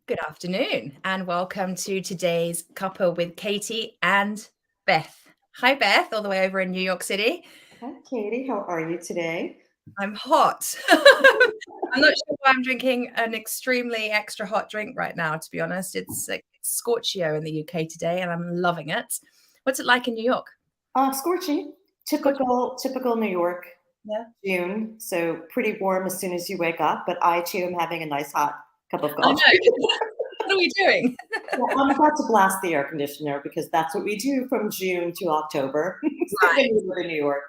Good afternoon, and welcome to today's Cuppa with Katie and Beth. Hi, Beth, all the way over in New York City. Hi, Katie. How are you today? I'm hot. I'm not sure why I'm drinking an extremely extra hot drink right now, to be honest. It's like Scorchio in the UK today, and I'm loving it. What's it like in New York? Scorching. Scorchio? Typical New York, Yeah. June. So pretty warm as soon as you wake up. But I too am having a nice hot cup of I coffee. know. What are we doing? Yeah, I'm about to blast the air conditioner because that's what we do from June to October. So when Right. you live in New York.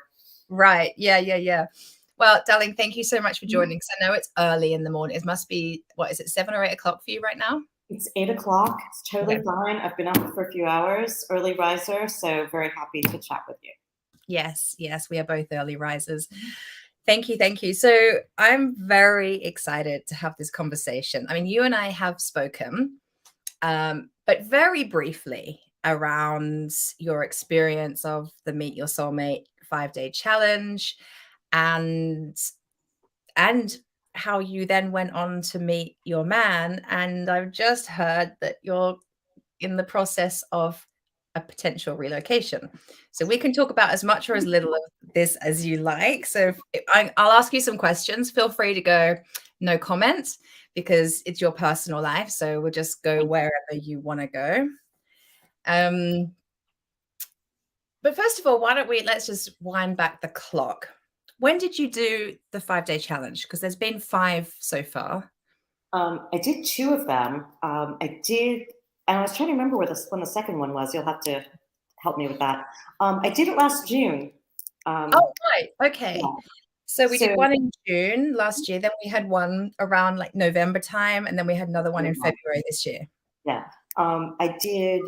Right. Yeah. Well, darling, thank you so much for joining. Because I know it's early in the morning. It must be, what is it, 7 or 8 o'clock for you right now? It's 8 o'clock. It's totally Okay. fine. I've been up for a few hours, early riser. So very happy to chat with you. Yes, we are both early risers. Thank you. So I'm very excited to have this conversation. I mean, you and I have spoken, but very briefly around your experience of the Meet Your Soulmate 5-day challenge and how you then went on to meet your man. And I've just heard that you're in the process of a potential relocation. So we can talk about as much or as little of this as you like. So I'll ask you some questions. Feel free to go no comment because it's your personal life. So we'll just go wherever you want to go. Um, but first of all, let's just wind back the clock. When did you do the 5-day challenge? Because there's been 5 so far. I did two of them. And I was trying to remember when the second one was. You'll have to help me with that. I did it last June. Oh, Um, right. Okay. yeah. So we did So one in June last year, then we had one around like November time, and then we had another one in February this year. yeah, I did.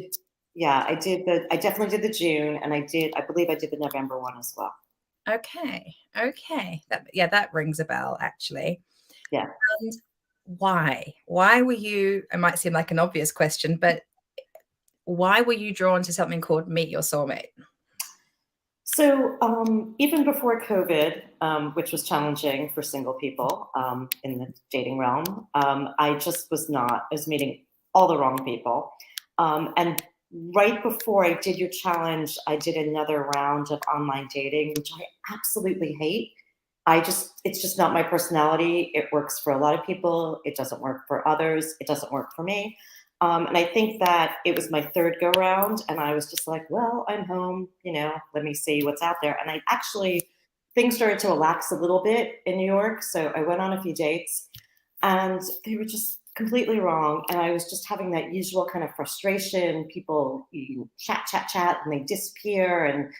Yeah, I definitely did the June, and I believe I did the November one as well. Okay. That rings a bell actually. Yeah. And why? Why were you, it might seem like an obvious question, but why were you drawn to something called Meet Your Soulmate? So even before COVID, which was challenging for single people in the dating realm, I just was not. I was meeting all the wrong people, and right before I did your challenge, I did another round of online dating, which I absolutely hate. It's just not my personality. It works for a lot of people. It doesn't work for others. It doesn't work for me. And I think that it was my third go round, and I was just like, well, I'm home, let me see what's out there. And I actually, things started to relax a little bit in New York. So I went on a few dates, and they were just completely wrong. And I was just having that usual kind of frustration. People, you chat, and they disappear, and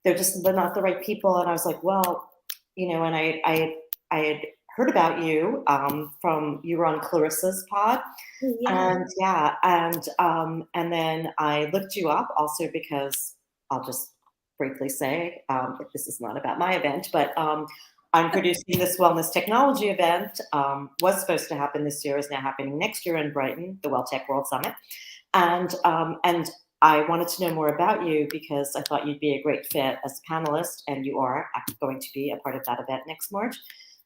they're not the right people. And I was like, well, and I had heard about you from you were on Clarissa's pod, Yeah. and and then I looked you up also because I'll just briefly say this is not about my event, but I'm producing this wellness technology event. Was supposed to happen this year, is now happening next year in Brighton, the WellTech World Summit, and I wanted to know more about you because I thought you'd be a great fit as a panelist, and you are going to be a part of that event next March.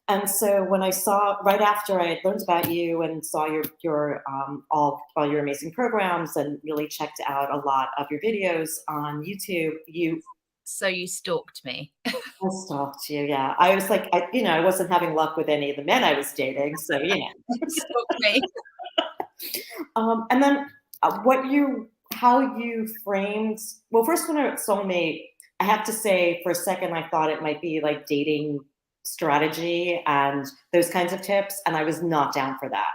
And so when I saw right after I had learned about you and saw your all your amazing programs and really checked out a lot of your videos on YouTube, So you stalked me. I stalked you. Yeah, I was like, I wasn't having luck with any of the men I was dating, so Stalked me. And then how you framed. Well, first when I was soulmate, I have to say for a second I thought it might be like dating strategy and those kinds of tips, and I was not down for that.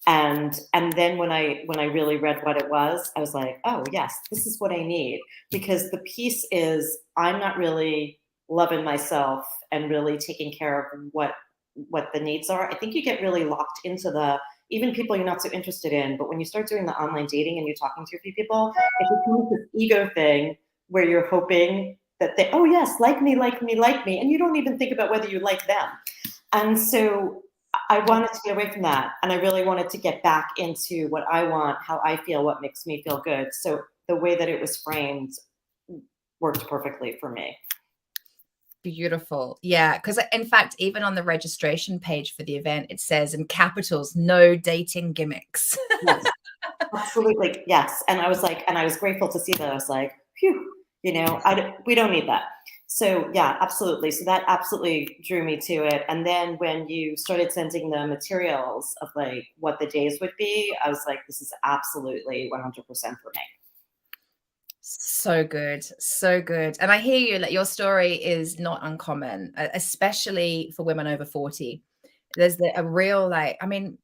And then when I really read what it was, I was like, oh yes, this is what I need, because the piece is I'm not really loving myself and really taking care of what the needs are. I think you get really locked into the even people you're not so interested in, but when you start doing the online dating and you're talking to a few people, it becomes this ego thing where you're hoping that they, oh yes, like me, and you don't even think about whether you like them. And so I wanted to get away from that, and I really wanted to get back into what I want, how I feel, what makes me feel good. So the way that it was framed worked perfectly for me. Beautiful. Yeah. Because in fact, even on the registration page for the event, it says in capitals, no dating gimmicks. Yes, absolutely. Yes. And I was like, and I was grateful to see that. I was like, phew, we don't need that. So yeah, absolutely. So that absolutely drew me to it. And then when you started sending the materials of like what the days would be, I was like, this is absolutely 100% for me. So good. So good. And I hear you, like your story is not uncommon, especially for women over 40. There's a real, like, I mean,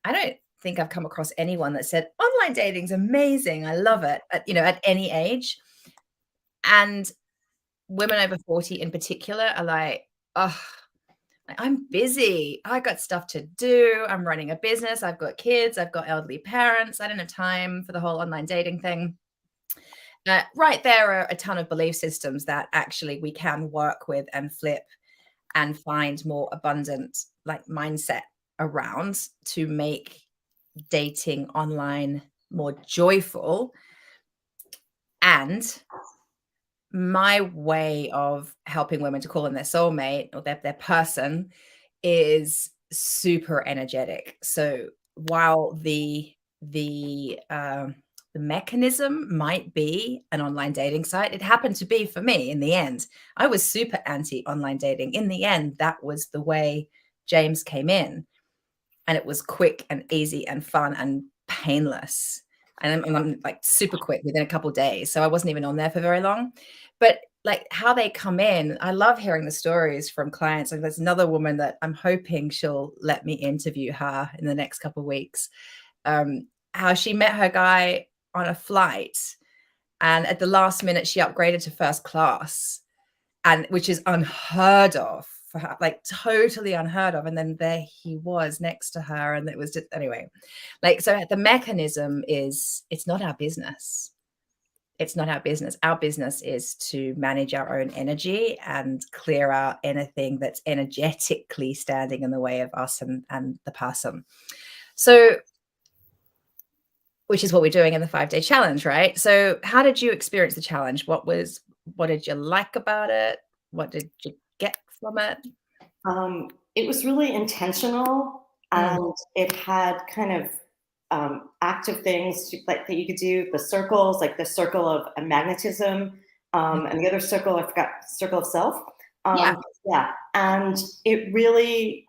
I don't think I've come across anyone that said online dating's amazing. I love it at any age. And women over 40 in particular are like, oh, I'm busy. I got stuff to do. I'm running a business. I've got kids. I've got elderly parents. I don't have time for the whole online dating thing. Right, there are a ton of belief systems that actually we can work with and flip and find more abundant like mindset around to make dating online more joyful. And my way of helping women to call in their soulmate or their person is super energetic. So while the mechanism might be an online dating site, it happened to be for me in the end. I was super anti online dating. In the end, that was the way James came in, and it was quick and easy and fun and painless. And I'm like super quick within a couple of days. So I wasn't even on there for very long. But like how they come in, I love hearing the stories from clients. Like there's another woman that I'm hoping she'll let me interview her in the next couple of weeks. How she met her guy on a flight, and at the last minute she upgraded to first class, and which is unheard of for her, like totally unheard of. And then there he was next to her, and it was just anyway. Like, so the mechanism is, it's not our business. It's not our business. Our business is to manage our own energy and clear out anything that's energetically standing in the way of us and the person. So, which is what we're doing in the 5-day challenge, right? So how did you experience the challenge? What did you like about it? What did you get from it? It was really intentional, Mm. and it had kind of active things like that you could do. The circles, like the circle of magnetism, and the other circle, I forgot, circle of self. Yeah. Yeah, and it really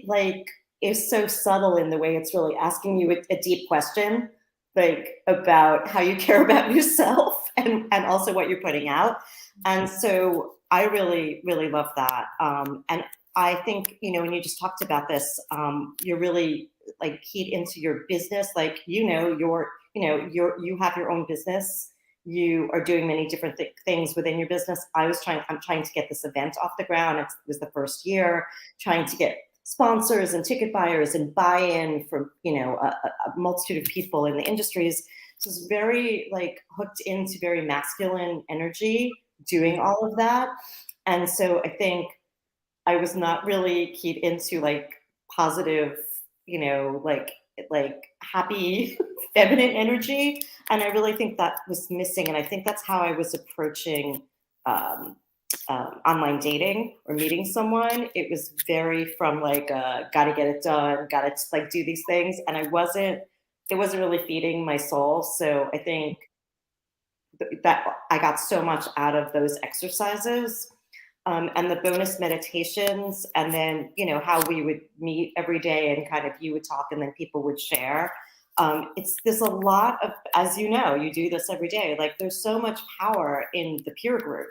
like is so subtle in the way it's really asking you a deep question, like about how you care about yourself and also what you're putting out. And so I really, really love that. And I think, when you just talked about this, you're really like keyed into your business. Like, you have your own business. You are doing many different things within your business. I'm trying to get this event off the ground. It was the first year, trying to get sponsors and ticket buyers and buy-in from, a multitude of people in the industries. So it's very like hooked into very masculine energy doing all of that. And so I think I was not really keyed into like positive, like happy feminine energy. And I really think that was missing. And I think that's how I was approaching um, online dating or meeting someone. It was very from like, gotta get it done, gotta like do these things. And it wasn't really feeding my soul. So I think that I got so much out of those exercises, and the bonus meditations, and then how we would meet every day and kind of you would talk and then people would share. There's a lot of, as you do this every day. Like there's so much power in the peer group,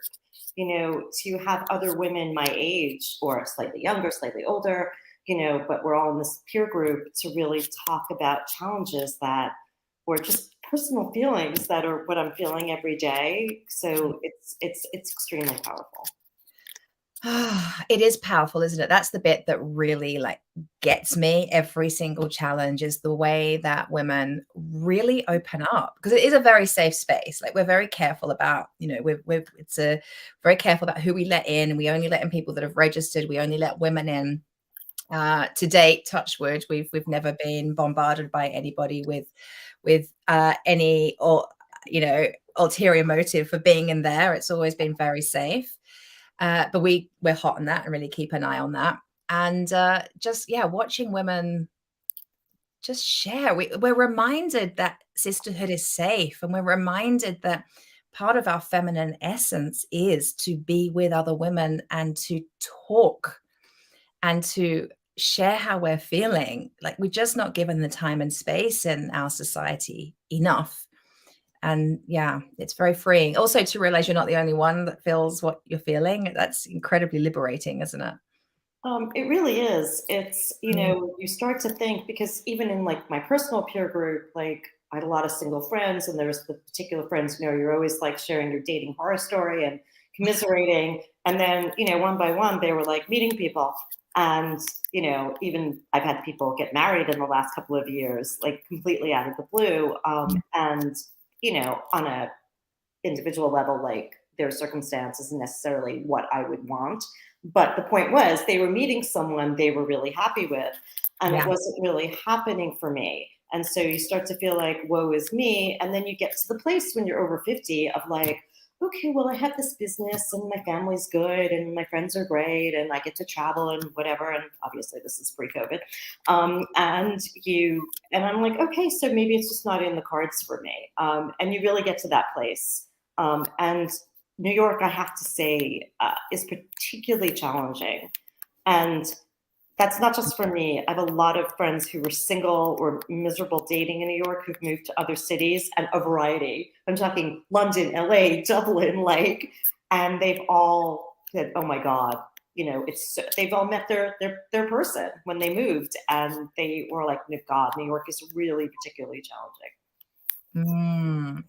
to have other women my age or slightly younger, slightly older, but we're all in this peer group to really talk about challenges that or just personal feelings that are what I'm feeling every day. So it's extremely powerful. It is powerful, isn't it? That's the bit that really like gets me every single challenge, is the way that women really open up, because it is a very safe space. Like we're very careful about, it's a very careful about who we let in. We only let in people that have registered. We only let women in. To date, touch wood, we've never been bombarded by anybody with any or ulterior motive for being in there. It's always been very safe. But we're hot on that and really keep an eye on that. And just, yeah, watching women just share. We're reminded that sisterhood is safe, and we're reminded that part of our feminine essence is to be with other women and to talk and to share how we're feeling. Like, we're just not given the time and space in our society enough. And yeah, it's very freeing. Also, to realize you're not the only one that feels what you're feeling. That's incredibly liberating, isn't it? It really is. It's, Mm. you start to think, because even in like my personal peer group, like I had a lot of single friends, and there's the particular friends, you're always like sharing your dating horror story and commiserating. And then, one by one, they were like meeting people. And, even I've had people get married in the last couple of years, like completely out of the blue. And, on a individual level, like their circumstance isn't necessarily what I would want. But the point was, they were meeting someone they were really happy with, and it Yeah. wasn't really happening for me. And so you start to feel like, woe is me. And then you get to the place when you're over 50 of like, okay, well, I have this business and my family's good and my friends are great and I get to travel and whatever. And obviously this is pre-COVID. And I'm like, okay, so maybe it's just not in the cards for me. And you really get to that place. And New York, I have to say, is particularly challenging. And that's not just for me. I have a lot of friends who were single or miserable dating in New York who've moved to other cities, and a variety. I'm talking London, LA, Dublin, and they've all said, "Oh my God." They've all met their person when they moved, and they were like, "God, New York is really particularly challenging."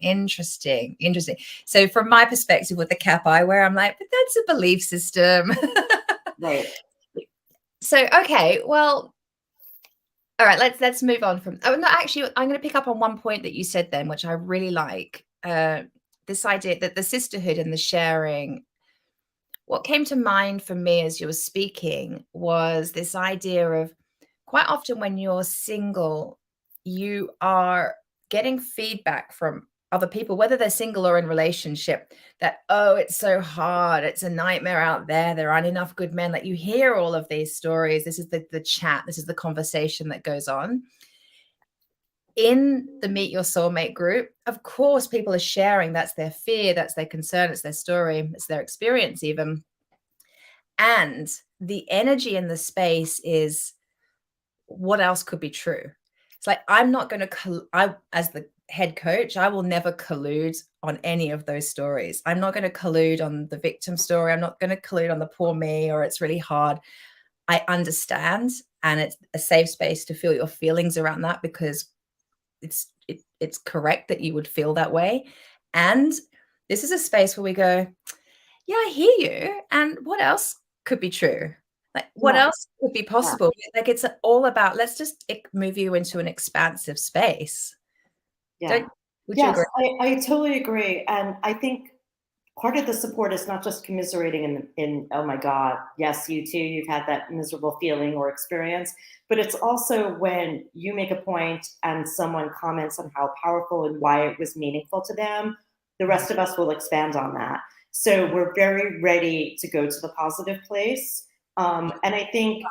Interesting. Interesting. So from my perspective with the cap I wear, I'm like, but that's a belief system. Right. So, okay, well, all right, let's move on from, oh, no, actually, I'm going to pick up on one point that you said then, which I really like. This idea that the sisterhood and the sharing, what came to mind for me as you were speaking was this idea of, quite often when you're single, you are getting feedback from other people, whether they're single or in relationship, that, oh, it's so hard. It's a nightmare out there. There aren't enough good men. Like, you hear all of these stories. This is the chat. This is the conversation that goes on. In the Meet Your Soulmate group, of course, people are sharing. That's their fear. That's their concern. It's their story. It's their experience even. And the energy in the space is, what else could be true? It's like, I'm not going to, as the head coach, I will never collude on any of those stories. I'm not going to collude on the victim story. I'm not going to collude on the poor me, or it's really hard. I understand. And it's a safe space to feel your feelings around that, because it's correct that you would feel that way. And this is a space where we go, yeah, I hear you. And what else could be true? Like, what Yeah. else could be Yeah. possible? Like, it's all about, let's just move you into an expansive space. Yeah. Would you Yes, agree? I totally agree. And I think part of the support is not just commiserating in, oh my God, yes, you too, you've had that miserable feeling or experience, but it's also when you make a point and someone comments on how powerful and why it was meaningful to them, the rest of us will expand on that. So we're very ready to go to the positive place. And I think,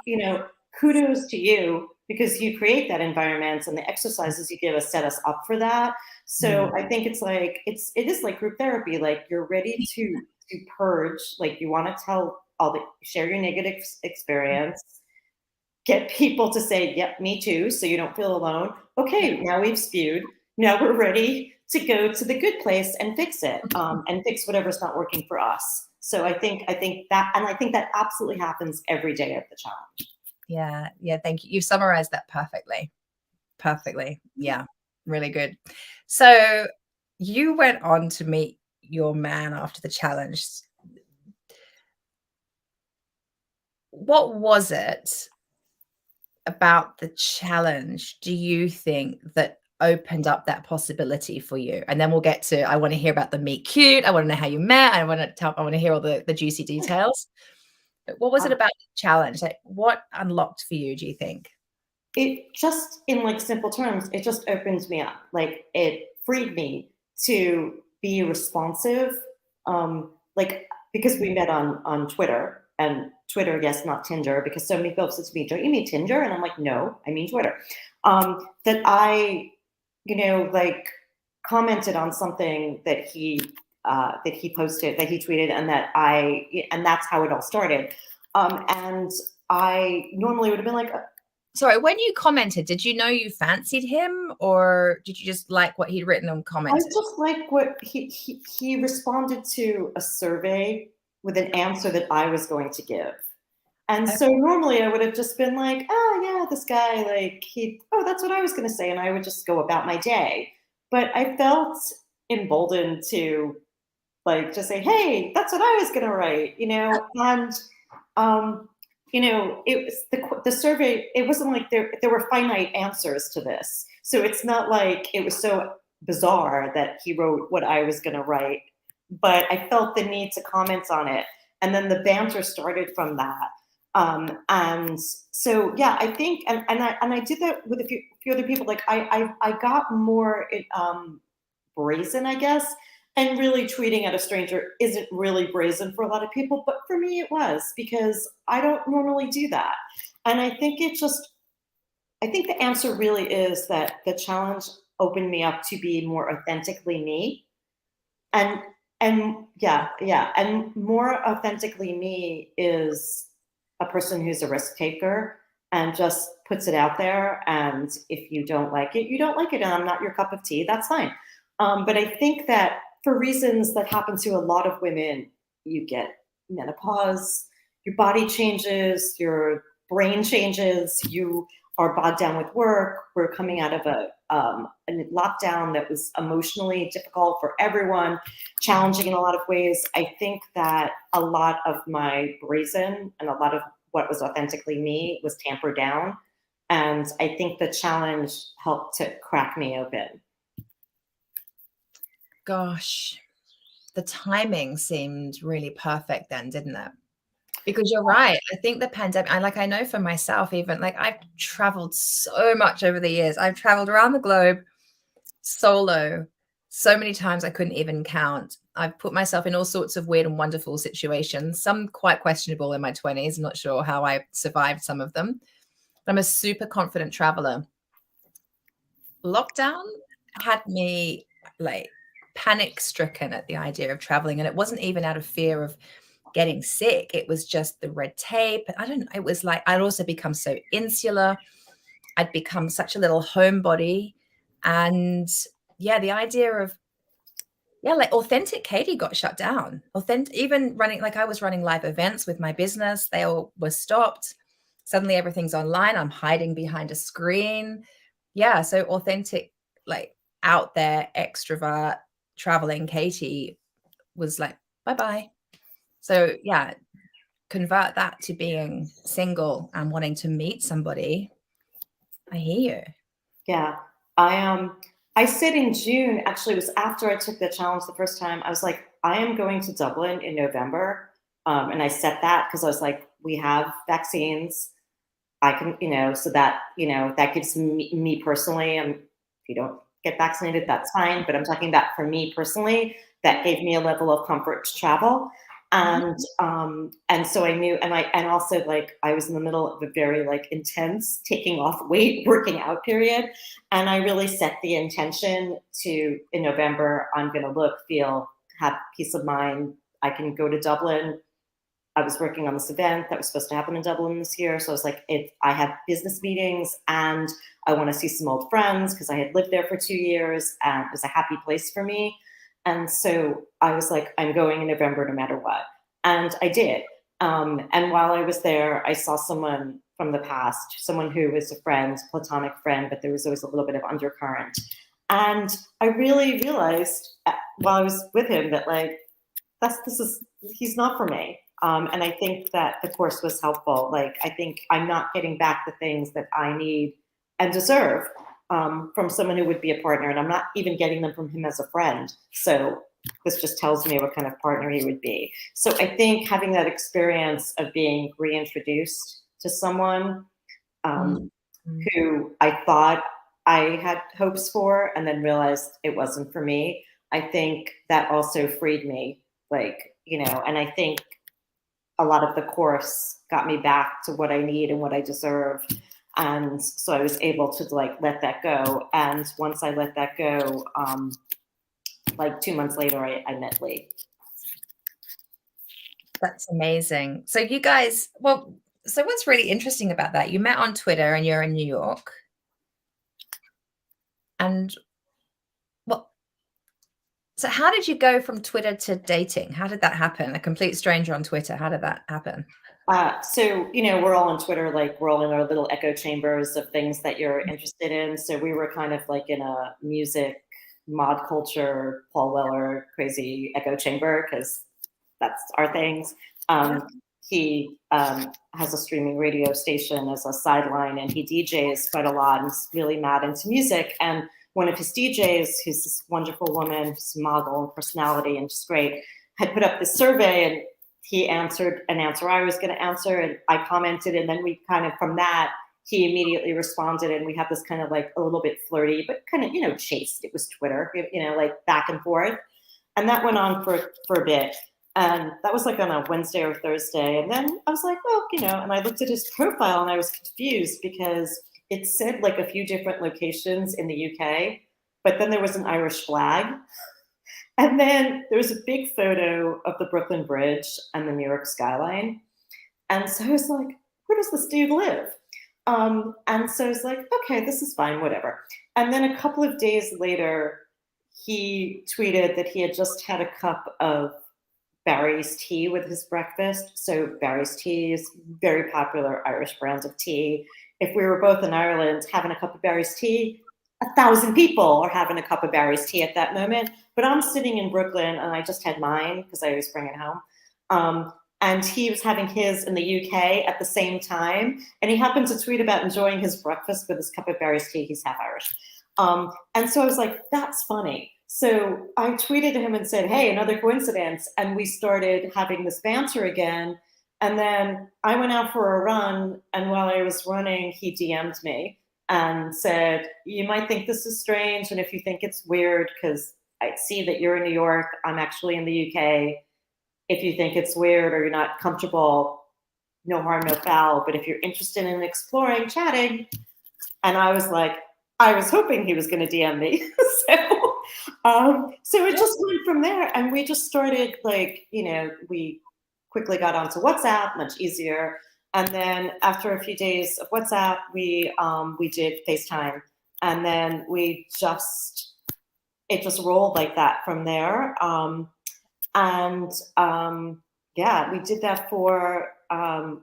kudos to you, because you create that environment, and the exercises you give us set us up for that. So Mm. I think it is like group therapy. Like, you're ready to purge. Like, you want to share your negative experience, get people to say, "Yep, me too," so you don't feel alone. Okay, now we've spewed. Now we're ready to go to the good place and fix it, and fix whatever's not working for us. So I think that absolutely happens every day of the challenge. Yeah. Yeah. Thank you. You've summarized that perfectly. Perfectly. Yeah. Really good. So you went on to meet your man after the challenge. What was it about the challenge, do you think, that opened up that possibility for you? And then we'll get to, I want to hear about the meet cute. I want to know how you met. I want to hear all the juicy details. But what was it Um, about the challenge? Like, what unlocked for you, do you think? it just, in like simple terms, it just opened me up. Like, it freed me to be responsive. Like, because we met on Twitter, and Twitter, yes, not Tinder, because so many folks said to me, "Don't you mean Tinder?" And I'm like, "No, I mean Twitter." That I, like commented on something that he posted, that he tweeted, and that's how it all started. And I normally would have been like, Sorry, when you commented, did you know you fancied him, or did you just like what he'd written and I commented? just like what he responded to a survey with an answer that I was going to give. And so normally I would have just been like, oh yeah, this guy, like that's what I was going to say. And I would just go about my day. But I felt emboldened to like just say, hey, that's what I was going to write, and, um, it was the survey. It wasn't like there were finite answers to this. So it's not like it was so bizarre that he wrote what I was going to write, but I felt the need to comment on it. And then the banter started from that. And so, yeah, I think, and I did that with a few other people. Like I got more, brazen, I guess. And really tweeting at a stranger isn't really brazen for a lot of people, but for me it was, because I don't normally do that. And I think the answer really is that the challenge opened me up to be more authentically me. And and more authentically me is a person who's a risk taker and just puts it out there. And if you don't like it, you don't like it, and I'm not your cup of tea. That's fine. But I think that for reasons that happen to a lot of women, you get menopause, your body changes, your brain changes, you are bogged down with work. We're coming out of a lockdown that was emotionally difficult for everyone, challenging in a lot of ways. I think that a lot of my brazen and a lot of what was authentically me was tampered down. And I think the challenge helped to crack me open. Gosh, the timing seemed really perfect then, didn't it? Because you're right. I think the pandemic, I know for myself, even like I've traveled so much over the years. I've traveled around the globe solo so many times I couldn't even count. I've put myself in all sorts of weird and wonderful situations, some quite questionable in my 20s. Not sure how I survived some of them. But I'm a super confident traveler. Lockdown had me like panic stricken at the idea of traveling. And it wasn't even out of fear of getting sick. It was just the red tape. I don't know. It was like I'd also become so insular. I'd become such a little homebody. And yeah, the idea of, yeah, like authentic Katie got shut down. Authentic, even running, like I was running live events with my business, they all were stopped. Suddenly everything's online. I'm hiding behind a screen. Yeah. So authentic, like out there, extrovert, traveling Katie was like, bye bye. So yeah, convert that to being single and wanting to meet somebody. I hear you. Yeah. I said in June, actually it was after I took the challenge the first time, I was like, I am going to Dublin in November. And I set that because I was like, we have vaccines. I can, so that, that gives me personally, if you don't get vaccinated, that's fine. But I'm talking about for me personally, that gave me a level of comfort to travel. And so I knew, and also like I was in the middle of a very like intense taking off weight working out period. And I really set the intention to, in November, I'm going to look, feel, have peace of mind. I can go to Dublin. I was working on this event that was supposed to happen in Dublin this year. So I was like, I have business meetings and I want to see some old friends because I had lived there for 2 years and it was a happy place for me. And so I was like, I'm going in November no matter what. And I did. And while I was there, I saw someone from the past, someone who was a friend, platonic friend, but there was always a little bit of undercurrent. And I really realized while I was with him that like, he's not for me. And I think that the course was helpful. Like, I think I'm not getting back the things that I need and deserve from someone who would be a partner. And I'm not even getting them from him as a friend. So this just tells me what kind of partner he would be. So I think having that experience of being reintroduced to someone who I thought I had hopes for and then realized it wasn't for me, I think that also freed me. Like, and I think a lot of the course got me back to what I need and what I deserve. And so I was able to like let that go. And once I let that go, like 2 months later, I met Lee. That's amazing. So you guys, well, so what's really interesting about that? You met on Twitter and you're in New York. And well, so how did you go from Twitter to dating? How did that happen? A complete stranger on Twitter. How did that happen? So, we're all on Twitter, like we're all in our little echo chambers of things that you're interested in. So we were kind of like in a music, mod culture, Paul Weller, crazy echo chamber, because that's our things. He has a streaming radio station as a sideline, and he DJs quite a lot and is really mad into music. And one of his DJs, who's this wonderful woman, who's a model and personality and just great, had put up this survey, and he answered an answer I was going to answer, and I commented, and then we kind of, from that, he immediately responded, and we had this kind of like a little bit flirty, but kind of, chaste. It was Twitter, like back and forth. And that went on for a bit. And that was like on a Wednesday or Thursday. And then I was like, well, and I looked at his profile and I was confused because it said like a few different locations in the UK, but then there was an Irish flag. And then there was a big photo of the Brooklyn Bridge and the New York skyline. And so I was like, where does this dude live? And so I was like, okay, this is fine, whatever. And then a couple of days later, he tweeted that he had just had a cup of Barry's tea with his breakfast. So Barry's tea is very popular Irish brand of tea. If we were both in Ireland having a cup of Barry's tea, 1,000 people are having a cup of Barry's tea at that moment. But I'm sitting in Brooklyn and I just had mine because I always bring it home. And he was having his in the UK at the same time. And he happened to tweet about enjoying his breakfast with his cup of Barry's tea. He's half Irish. And so I was like, that's funny. So I tweeted to him and said, hey, another coincidence. And we started having this banter again. And then I went out for a run. And while I was running, he DM'd me and said, you might think this is strange. And if you think it's weird, because I see that you're in New York, I'm actually in the UK. If you think it's weird or you're not comfortable, no harm, no foul. But if you're interested in exploring, chatting. And I was like, I was hoping he was going to DM me. So it just went from there. And we just started like, we quickly got onto WhatsApp, much easier. And then after a few days of WhatsApp, we did FaceTime. And then it just rolled like that from there. Yeah, we did that for,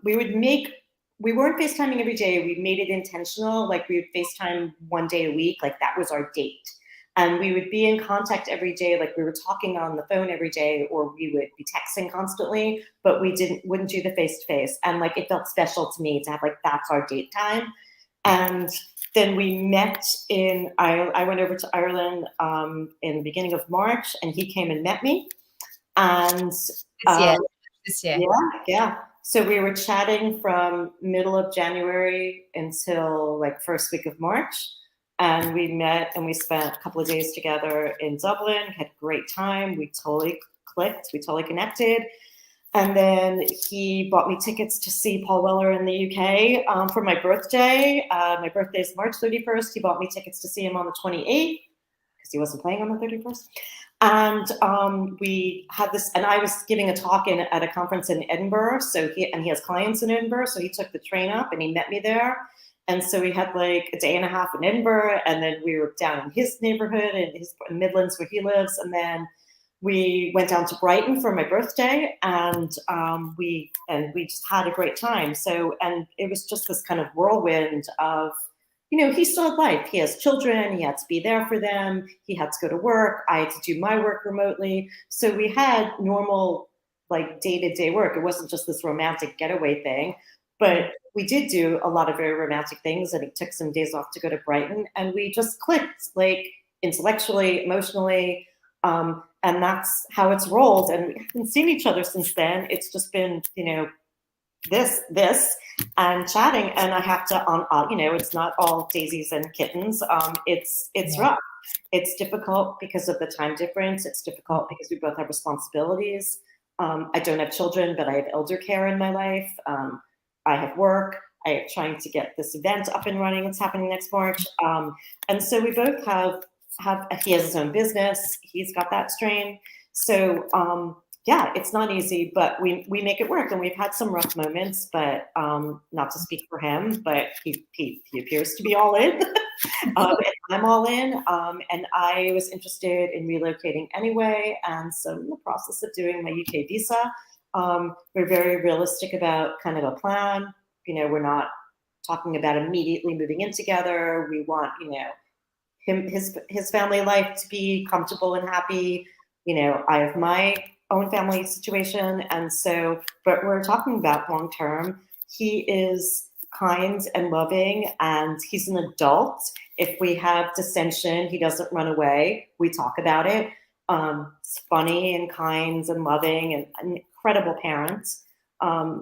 we weren't FaceTiming every day. We made it intentional. Like we would FaceTime one day a week. Like that was our date. And we would be in contact every day. Like we were talking on the phone every day, or we would be texting constantly, but we wouldn't do the face-to-face. And like, it felt special to me to have like, that's our date time. And then we met I went over to Ireland in the beginning of March, and he came and met me. And this year. Yeah. So we were chatting from middle of January until like first week of March. And we met and we spent a couple of days together in Dublin, had a great time. We totally clicked, we totally connected. And then he bought me tickets to see Paul Weller in the UK for my birthday. My birthday is March 31st. He bought me tickets to see him on the 28th because he wasn't playing on the 31st. And we had this, and I was giving a talk at a conference in Edinburgh. So he has clients in Edinburgh. So he took the train up and he met me there. And so we had like a day and a half in Edinburgh, and then we were down in his neighborhood in his Midlands where he lives. And then we went down to Brighton for my birthday, and we just had a great time. So, and it was just this kind of whirlwind of, he still had life. He has children. He had to be there for them. He had to go to work. I had to do my work remotely. So we had normal, like day-to-day work. It wasn't just this romantic getaway thing, but we did do a lot of very romantic things. And he took some days off to go to Brighton, and we just clicked, like intellectually, emotionally. And that's how it's rolled. And we haven't seen each other since then. It's just been, this and chatting. And I have to, it's not all daisies and kittens. It's rough. It's difficult because of the time difference. It's difficult because we both have responsibilities. I don't have children, but I have elder care in my life. I have work. I am trying to get this event up and running. It's happening next March. And so we both he has his own business. He's got that strain. So yeah, it's not easy, but we make it work. And we've had some rough moments, but not to speak for him, but he appears to be all in. And I'm all in. And I was interested in relocating anyway. And so I'm in the process of doing my UK visa. We're very realistic about kind of a plan. You know, we're not talking about immediately moving in together. We want, you know, his family life to be comfortable and happy. You know, I have my own family situation. And so, but we're talking about long term. He is kind and loving, and he's an adult. If we have dissension, he doesn't run away. We talk about it. It's funny and kind and loving and an incredible parent.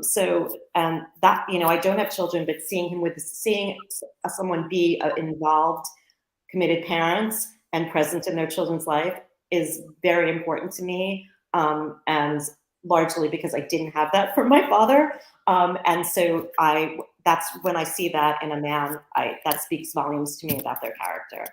So, and that, you know, I don't have children, but seeing someone be involved, committed parents and present in their children's life is very important to me. And largely because I didn't have that from my father. And so that's when I see that in a man, that speaks volumes to me about their character.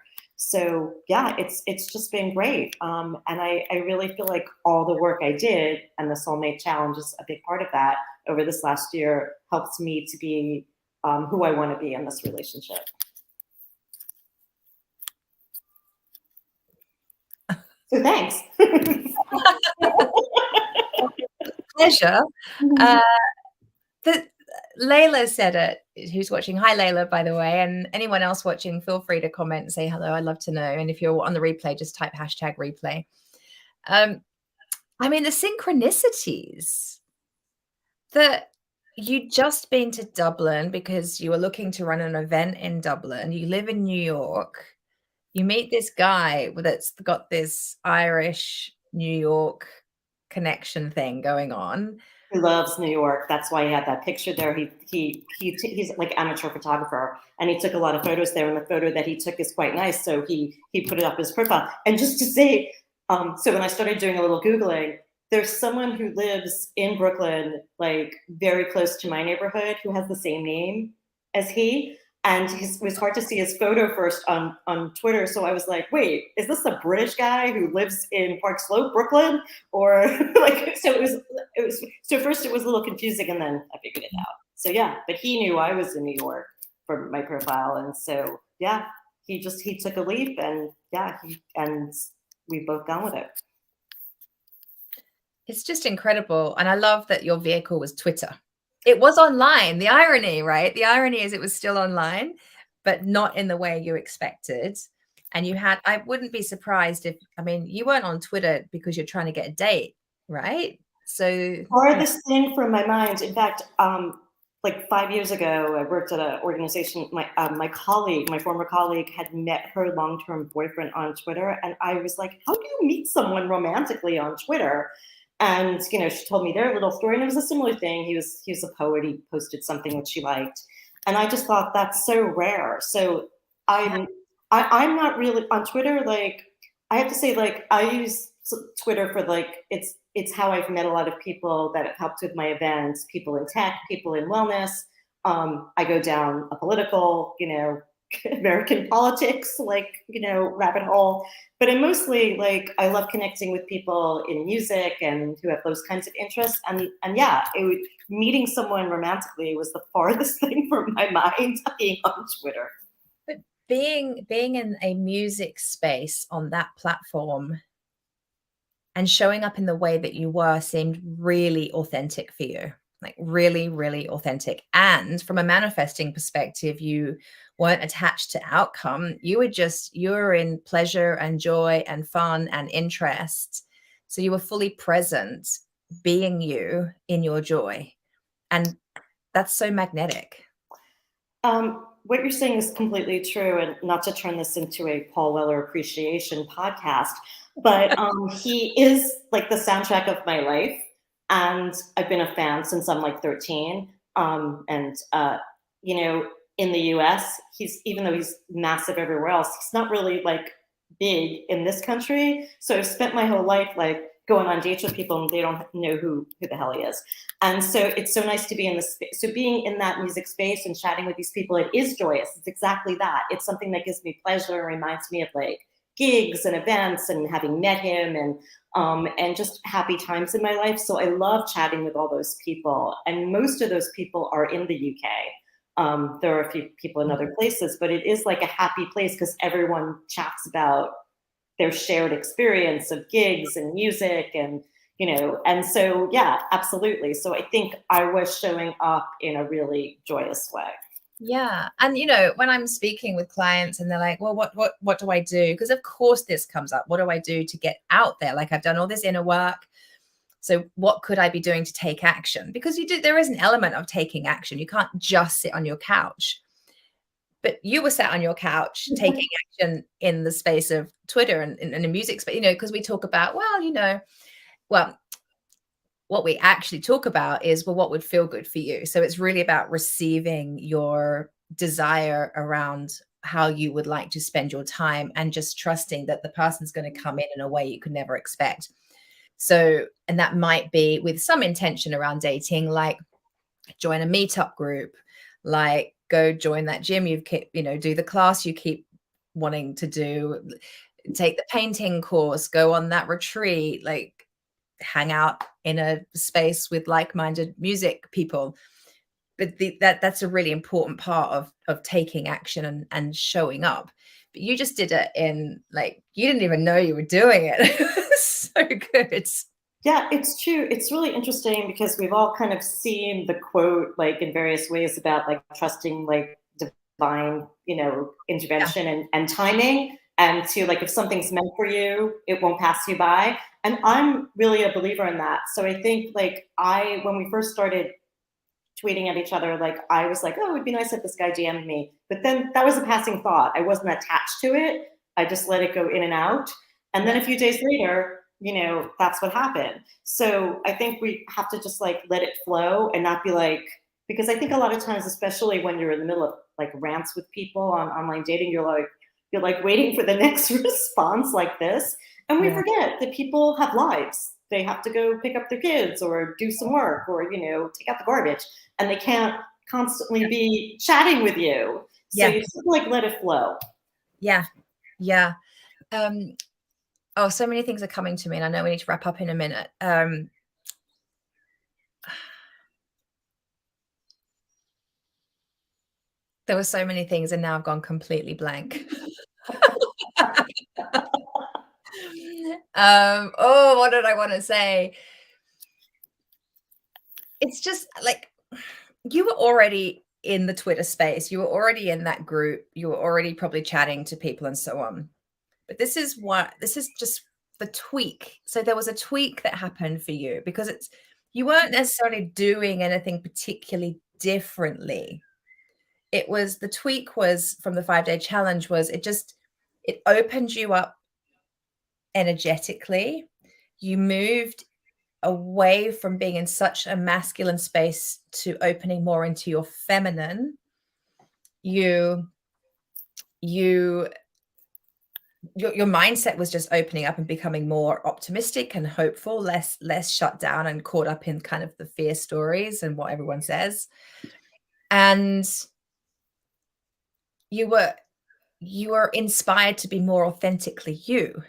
So yeah, it's just been great. And I really feel like all the work I did, and the Soulmate Challenge is a big part of that, over this last year helps me to be who I want to be in this relationship. So thanks. Pleasure. Layla said it, who's watching. Hi, Layla, by the way. And anyone else watching, feel free to comment and say hello. I'd love to know. And if you're on the replay, just type #replay. I mean, the synchronicities that you just been to Dublin because you were looking to run an event in Dublin. You live in New York. You meet this guy that's got this Irish New York connection thing going on. He loves New York. That's why he had that picture there. He's like amateur photographer, and he took a lot of photos there. And the photo that he took is quite nice, so he put it up his profile. And just to say, so when I started doing a little Googling, there's someone who lives in Brooklyn, like very close to my neighborhood, who has the same name as he. And it was hard to see his photo first on Twitter. So I was like, wait, is this a British guy who lives in Park Slope, Brooklyn? Or like, so so first it was a little confusing, and then I figured it out. So yeah, but he knew I was in New York for my profile. And so, yeah, he took a leap, and yeah, and we've both gone with it. It's just incredible. And I love that your vehicle was Twitter. It was online. The irony, right? The irony is it was still online, but not in the way you expected. And I wouldn't be surprised if, I mean, you weren't on Twitter because you're trying to get a date, right? So farthest thing from my mind. In fact, like 5 years ago, I worked at an organization. My former colleague, had met her long-term boyfriend on Twitter, and I was like, "How do you meet someone romantically on Twitter?" And you know, she told me their little story, and it was a similar thing. He was a poet. He posted something that she liked, and I just thought that's so rare. So I'm not really on Twitter. Like, I have to say, like, I use Twitter for like it's how I've met a lot of people that have helped with my events, people in tech, people in wellness. I go down a political, you know, American politics, like, you know, rabbit hole. But I'm mostly like, I love connecting with people in music and who have those kinds of interests. And yeah, meeting someone romantically was the farthest thing from my mind, being on Twitter. But being in a music space on that platform and showing up in the way that you were seemed really authentic for you, like really, really authentic. And from a manifesting perspective, you weren't attached to outcome. You were in pleasure and joy and fun and interest. So you were fully present, being you in your joy. And that's so magnetic. What you're saying is completely true, and not to turn this into a Paul Weller appreciation podcast, but he is like the soundtrack of my life, and I've been a fan since I'm like 13. And you know, in the US, even though he's massive everywhere else, he's not really like big in this country. So I've spent my whole life like going on dates with people and they don't know who the hell he is. And so it's so nice to be in this space. So being in that music space and chatting with these people, it is joyous. It's exactly that. It's something that gives me pleasure, reminds me of like gigs and events and having met him and just happy times in my life. So I love chatting with all those people. And most of those people are in the UK. There are a few people in other places, but it is like a happy place because everyone chats about their shared experience of gigs and music and, and so, yeah, absolutely. So I think I was showing up in a really joyous way. Yeah. And, when I'm speaking with clients and they're like, well, what do I do? Because of course this comes up. What do I do to get out there? Like I've done all this inner work. So what could I be doing to take action? Because there is an element of taking action. You can't just sit on your couch. But you were sat on your couch taking action in the space of Twitter and in a music space, because we talk about, what we actually talk about is, what would feel good for you? So it's really about receiving your desire around how you would like to spend your time and just trusting that the person's going to come in a way you could never expect. So, and that might be with some intention around dating, like join a meetup group, like go join that gym you've kept, do the class you keep wanting to do, take the painting course, go on that retreat, like hang out in a space with like-minded music people. But that's a really important part of taking action and showing up. But you just did it in like, you didn't even know you were doing it. It was so good. Yeah, it's true. It's really interesting because we've all kind of seen the quote like in various ways about like trusting like divine, intervention and timing. And to like, if something's meant for you, it won't pass you by. And I'm really a believer in that. So I think like when we first started tweeting at each other, like I was like, oh, it would be nice if this guy DM'd me. But then that was a passing thought. I wasn't attached to it. I just let it go in and out. And then a few days later, that's what happened. So I think we have to just like let it flow and not be like, because I think a lot of times, especially when you're in the middle of like rants with people on online dating, you're like waiting for the next response like this. And we forget that people have lives. They have to go pick up their kids or do some work or, take out the garbage. And they can't constantly be chatting with you. So you just like let it flow. Yeah. Yeah. So many things are coming to me and I know we need to wrap up in a minute. There were so many things and now I've gone completely blank. What did I want to say? It's just like, you were already in the Twitter space. You were already in that group. You were already probably chatting to people and so on. But this is just the tweak. So there was a tweak that happened for you because you weren't necessarily doing anything particularly differently. The tweak was from the 5-day challenge was it opened you up energetically. You moved away from being in such a masculine space to opening more into your feminine. Your mindset was just opening up and becoming more optimistic and hopeful, less shut down and caught up in kind of the fear stories and what everyone says. And you were inspired to be more authentically you.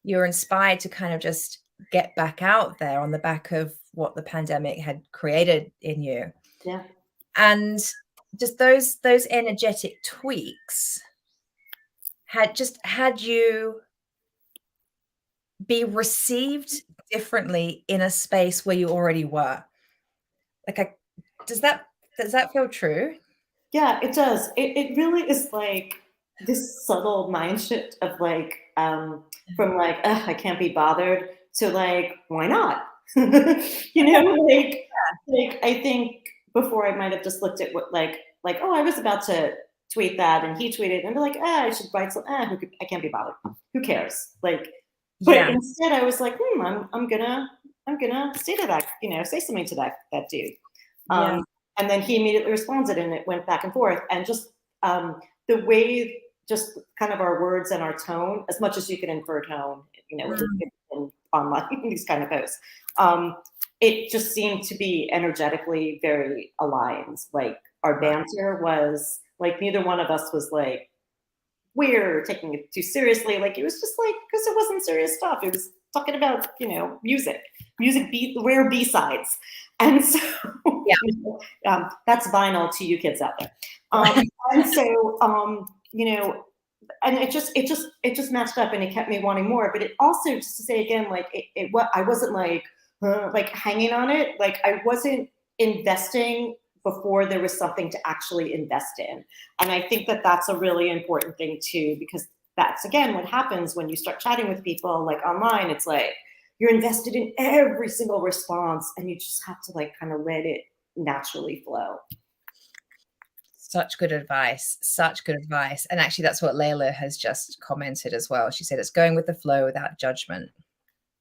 You're inspired to kind of just get back out there on the back of what the pandemic had created in you. Yeah. And just those energetic tweaks had you be received differently in a space where you already were. Like, does that feel true? Yeah, it does. It really is like this subtle mind shift of like, from like, I can't be bothered to like, why not? Like I think before I might have just looked at what like, oh, I was about to tweet that and he tweeted and be like, I should write some, I can't be bothered. Who cares? Like, but instead I was like, I'm gonna say to that, say something to that dude. And then he immediately responded and it went back and forth. And just the way just kind of our words and our tone, as much as you can infer tone, in online, these kind of posts. It just seemed to be energetically very aligned. Like our banter was like, neither one of us was like, we're taking it too seriously. Like it was just like, because it wasn't serious stuff. It was talking about, music, rare B-sides. And so that's vinyl to you kids out there. And so, and it just matched up, and it kept me wanting more. But it also, just to say again, like I wasn't like hanging on it. Like I wasn't investing before there was something to actually invest in. And I think that that's a really important thing too, because that's, again, what happens when you start chatting with people like online. It's like you're invested in every single response, and you just have to like kind of let it naturally flow. Such good advice. Such good advice. And actually, that's what Layla has just commented as well. She said it's going with the flow without judgment.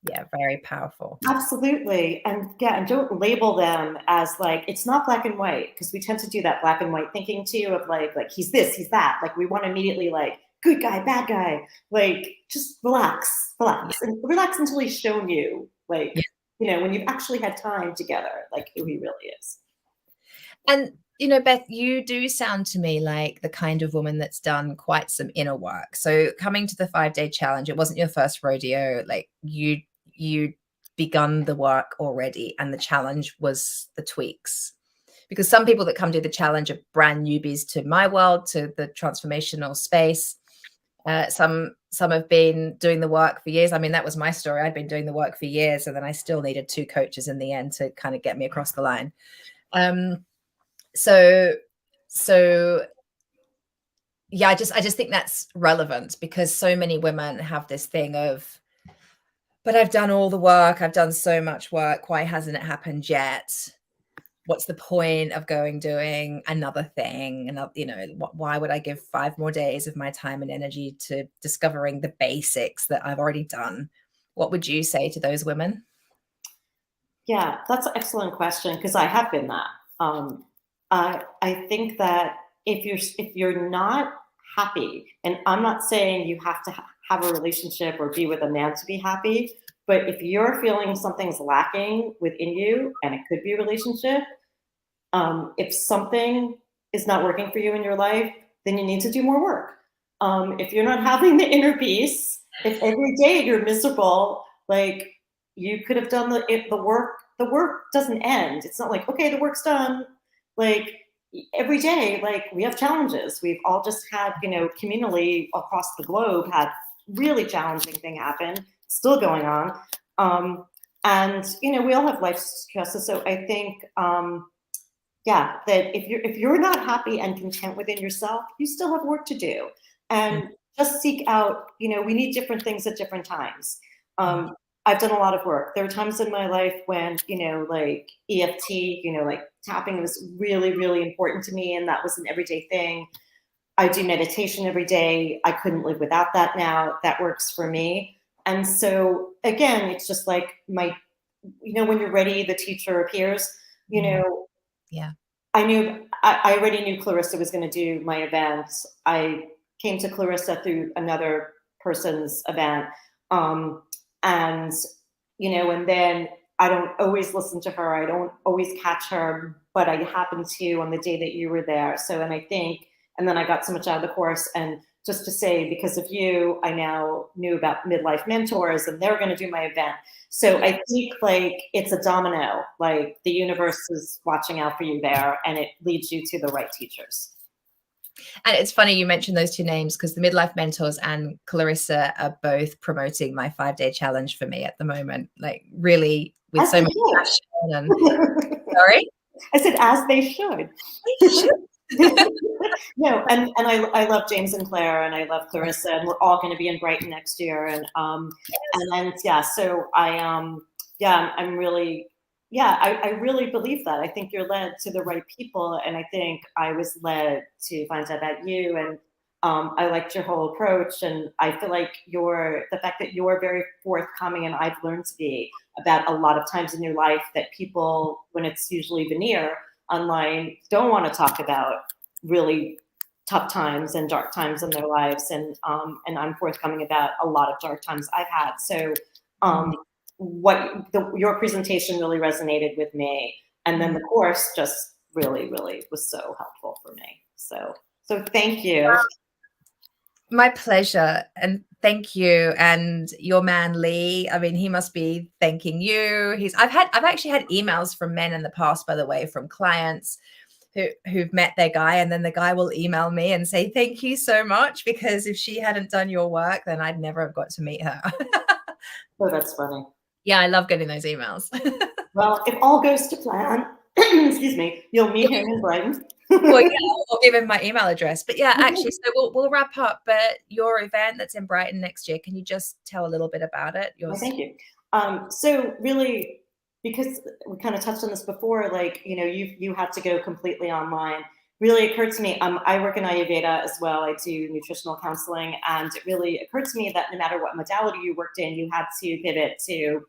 Yeah, very powerful. Absolutely. And and don't label them as like, it's not black and white, because we tend to do that black and white thinking too, of like he's this, he's that. Like we want to immediately like good guy, bad guy. Like just relax and relax until he's shown you like, when you've actually had time together, like who he really is. And Beth, you do sound to me like the kind of woman that's done quite some inner work. So coming to the 5-day challenge, it wasn't your first rodeo. Like you begun the work already, and the challenge was the tweaks. Because some people that come do the challenge are brand newbies to my world, to the transformational space. Some have been doing the work for years. I mean, that was my story. I'd been doing the work for years, and then I still needed 2 coaches in the end to kind of get me across the line. So yeah, I just think that's relevant, because so many women have this thing of, but I've done all the work. I've done so much work. Why hasn't it happened yet? What's the point of doing another thing? And, why would I give 5 more days of my time and energy to discovering the basics that I've already done? What would you say to those women? Yeah, that's an excellent question, because I have been that. I think that if you're not happy, and I'm not saying you have to have a relationship or be with a man to be happy, but if you're feeling something's lacking within you, and it could be a relationship, if something is not working for you in your life, then you need to do more work. If you're not having the inner peace, if every day you're miserable, like you could have done the work. The work doesn't end. It's not like, okay, the work's done. Like every day, like we have challenges. We've all just had, communally across the globe, had really challenging thing happen, still going on. And, we all have life stresses. So I think, that if you're not happy and content within yourself, you still have work to do. And just seek out, we need different things at different times. I've done a lot of work. There were times in my life when, like EFT, like tapping was really, really important to me. And that was an everyday thing. I do meditation every day. I couldn't live without that now. That works for me. And so again, it's just like when you're ready, the teacher appears, Yeah. I already knew Clarissa was going to do my event. I came to Clarissa through another person's event. And then I don't always listen to her. I don't always catch her, but I happened to on the day that you were there. So, and then I got so much out of the course. And just to say, because of you, I now knew about midlife mentors, and they're going to do my event. So I think like it's a domino, like the universe is watching out for you there, and it leads you to the right teachers. And it's funny you mentioned those 2 names, because the Midlife Mentors and Clarissa are both promoting my 5-day challenge for me at the moment, like really with As so much passion. And sorry? I said, as they should. They should. No, and I love James and Claire, and I love Clarissa, and we're all going to be in Brighton next year. And so I'm really, I really believe that. I think you're led to the right people, and I think I was led to find out about you, and I liked your whole approach, and I feel like the fact that you're very forthcoming, and I've learned to be about a lot of times in your life that people, when it's usually veneer online, don't want to talk about really tough times and dark times in their lives, and I'm forthcoming about a lot of dark times I've had. So your presentation really resonated with me, and then the course just really, really was so helpful for me. So thank you. My pleasure. And thank you. And your man, Lee, I mean, he must be thanking you. I've actually had emails from men in the past, by the way, from clients who've met their guy, and then the guy will email me and say, thank you so much, because if she hadn't done your work, then I'd never have got to meet her. Oh, that's funny. Yeah, I love getting those emails. Well, if all goes to plan, excuse me, you'll meet him in Brighton. Well, yeah, I'll give him my email address. But yeah, actually, so we'll wrap up. But your event that's in Brighton next year, can you just tell a little bit about it? Oh, thank you. So really, because we kind of touched on this before, like, you know, you had to go completely online. Really occurred to me, I work in Ayurveda as well. I do nutritional counseling, and it really occurred to me that no matter what modality you worked in, you had to pivot to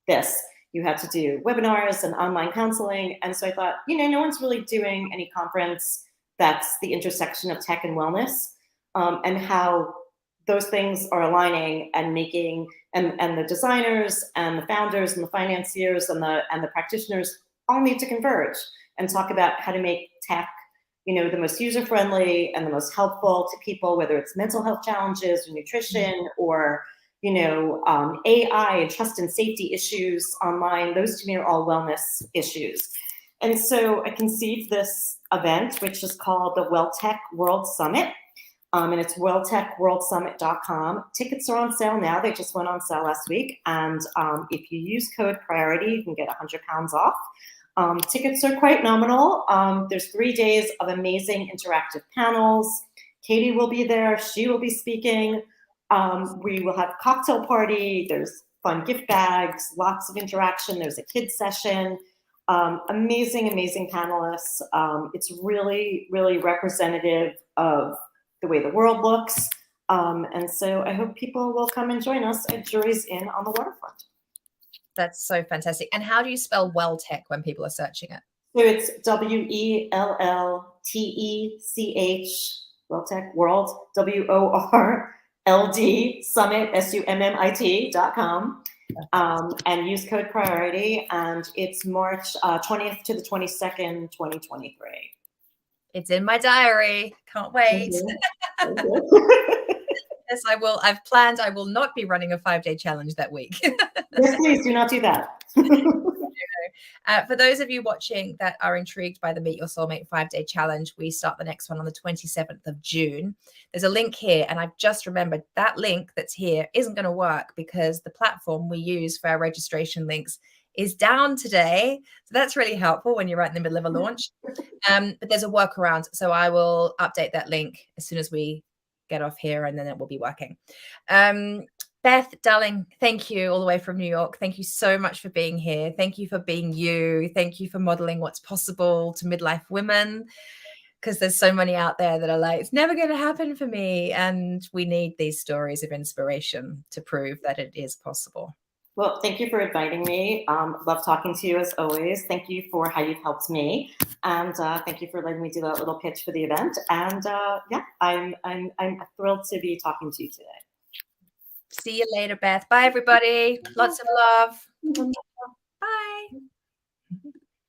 this. You had to do webinars and online counseling. And so I thought, you know, no one's really doing any conference that's the intersection of tech and wellness, and how those things are aligning and making, and the designers and the founders and the financiers and the practitioners all need to converge and talk about how to make tech, you know, the most user-friendly and the most helpful to people, whether it's mental health challenges or nutrition or, you know, AI and trust and safety issues online. Those to me are all wellness issues. And so I conceived this event, which is called the WellTech World Summit. And it's welltechworldsummit.com. Tickets are on sale now. They just went on sale last week. And if you use code priority, you can get £100 off. Tickets are quite nominal. There's 3 days of amazing interactive panels. Katie will be there. She will be speaking. We will have a cocktail party. There's fun gift bags, lots of interaction. There's a kids session. Amazing, amazing panelists. It's really, really representative of the way the world looks. And so I hope people will come and join us at Jury's Inn on the waterfront. That's so fantastic. And how do you spell WellTech when people are searching it? So it's WELLTECH, WellTech World, WORLD Summit, SUMMIT.com. And use code priority. And it's March 20th to the 22nd, 2023. It's in my diary. Can't wait. Yes, I will. I've planned I will not be running a 5-day challenge that week. Yes, please do not do that. For those of you watching that are intrigued by the Meet Your Soulmate 5-day challenge, we start the next one on the 27th of June. There's a link here, and I've just remembered that link that's here isn't going to work because the platform we use for our registration links is down today. So that's really helpful when you're right in the middle of a launch. But there's a workaround. So I will update that link as soon as we get off here, and then it will be working. Beth, darling, thank you all the way from New York. Thank you so much for being here. Thank you for being you. Thank you for modeling what's possible to midlife women, because there's so many out there that are like, it's never going to happen for me. And we need these stories of inspiration to prove that it is possible. Well, thank you for inviting me. Love talking to you as always. Thank you for how you've helped me, and thank you for letting me do that little pitch for the event. And yeah, I'm thrilled to be talking to you today. See you later, Beth. Bye, everybody. Lots of love.